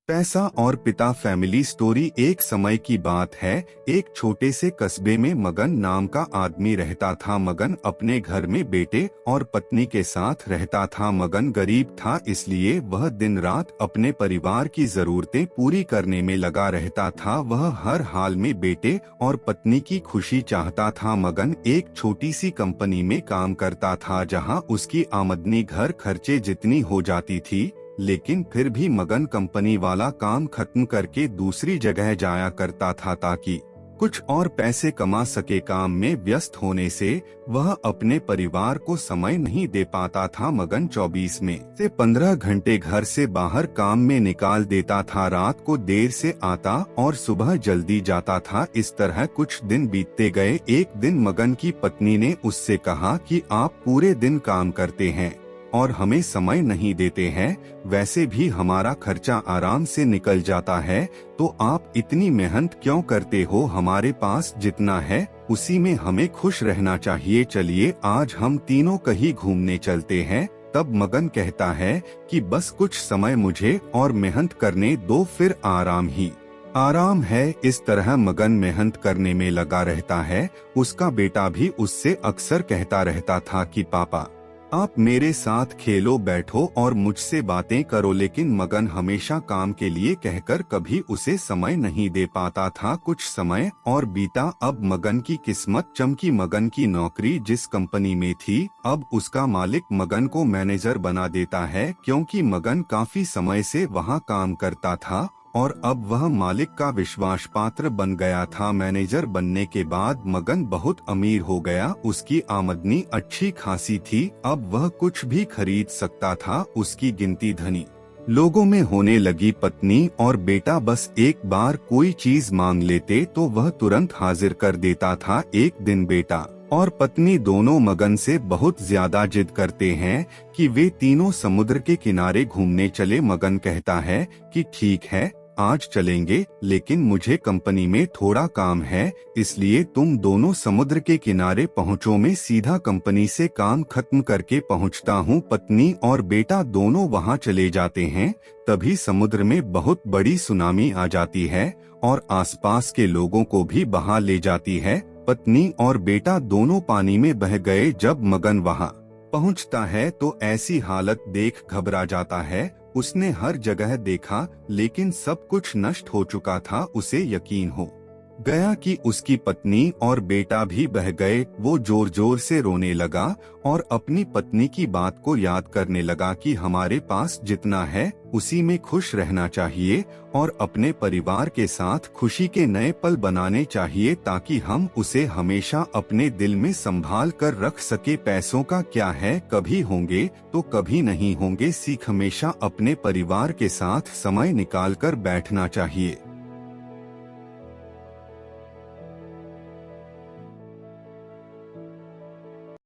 पैसा और पिता फैमिली स्टोरी। एक समय की बात है, एक छोटे से कस्बे में मगन नाम का आदमी रहता था। मगन अपने घर में बेटे और पत्नी के साथ रहता था। मगन गरीब था, इसलिए वह दिन रात अपने परिवार की जरूरतें पूरी करने में लगा रहता था। वह हर हाल में बेटे और पत्नी की खुशी चाहता था। मगन एक छोटी सी कंपनी में काम करता था, जहां उसकी आमदनी घर खर्चे जितनी हो जाती थी, लेकिन फिर भी मगन कंपनी वाला काम खत्म करके दूसरी जगह जाया करता था ताकि कुछ और पैसे कमा सके। काम में व्यस्त होने से वह अपने परिवार को समय नहीं दे पाता था। मगन 24 में से 15 घंटे घर से बाहर काम में निकाल देता था। रात को देर से आता और सुबह जल्दी जाता था। इस तरह कुछ दिन बीतते गए। एक दिन मगन की पत्नी ने उससे कहा कि आप पूरे दिन काम करते हैं और हमें समय नहीं देते हैं, वैसे भी हमारा खर्चा आराम से निकल जाता है, तो आप इतनी मेहनत क्यों करते हो? हमारे पास जितना है उसी में हमें खुश रहना चाहिए। चलिए आज हम तीनों कहीं घूमने चलते हैं। तब मगन कहता है कि बस कुछ समय मुझे और मेहनत करने दो, फिर आराम ही आराम है। इस तरह मगन मेहनत करने में लगा रहता है। उसका बेटा भी उससे अक्सर कहता रहता था कि पापा, आप मेरे साथ खेलो, बैठो और मुझसे बातें करो, लेकिन मगन हमेशा काम के लिए कहकर कभी उसे समय नहीं दे पाता था। कुछ समय और बीता। अब मगन की किस्मत चमकी। मगन की नौकरी जिस कंपनी में थी, अब उसका मालिक मगन को मैनेजर बना देता है, क्योंकि मगन काफी समय से वहाँ काम करता था और अब वह मालिक का विश्वास पात्र बन गया था। मैनेजर बनने के बाद मगन बहुत अमीर हो गया। उसकी आमदनी अच्छी खासी थी। अब वह कुछ भी खरीद सकता था। उसकी गिनती धनी लोगों में होने लगी। पत्नी और बेटा बस एक बार कोई चीज मांग लेते तो वह तुरंत हाजिर कर देता था। एक दिन बेटा और पत्नी दोनों मगन से बहुत ज्यादा जिद करते हैं कि वे तीनों समुद्र के किनारे घूमने चले। मगन कहता है कि ठीक है, आज चलेंगे, लेकिन मुझे कंपनी में थोड़ा काम है, इसलिए तुम दोनों समुद्र के किनारे पहुँचो। मैं सीधा कंपनी से काम खत्म करके पहुँचता हूँ। पत्नी और बेटा दोनों वहाँ चले जाते हैं। तभी समुद्र में बहुत बड़ी सुनामी आ जाती है और आसपास के लोगों को भी बहा ले जाती है। पत्नी और बेटा दोनों पानी में बह गए। जब मगन वहाँ पहुँचता है तो ऐसी हालत देख घबरा जाता है। उसने हर जगह देखा, लेकिन सब कुछ नष्ट हो चुका था। उसे यकीन हो गया कि उसकी पत्नी और बेटा भी बह गए। वो जोर जोर से रोने लगा और अपनी पत्नी की बात को याद करने लगा कि हमारे पास जितना है उसी में खुश रहना चाहिए और अपने परिवार के साथ खुशी के नए पल बनाने चाहिए, ताकि हम उसे हमेशा अपने दिल में संभाल कर रख सके। पैसों का क्या है, कभी होंगे तो कभी नहीं होंगे। सीख हमेशा अपने परिवार के साथ समय निकाल कर बैठना चाहिए।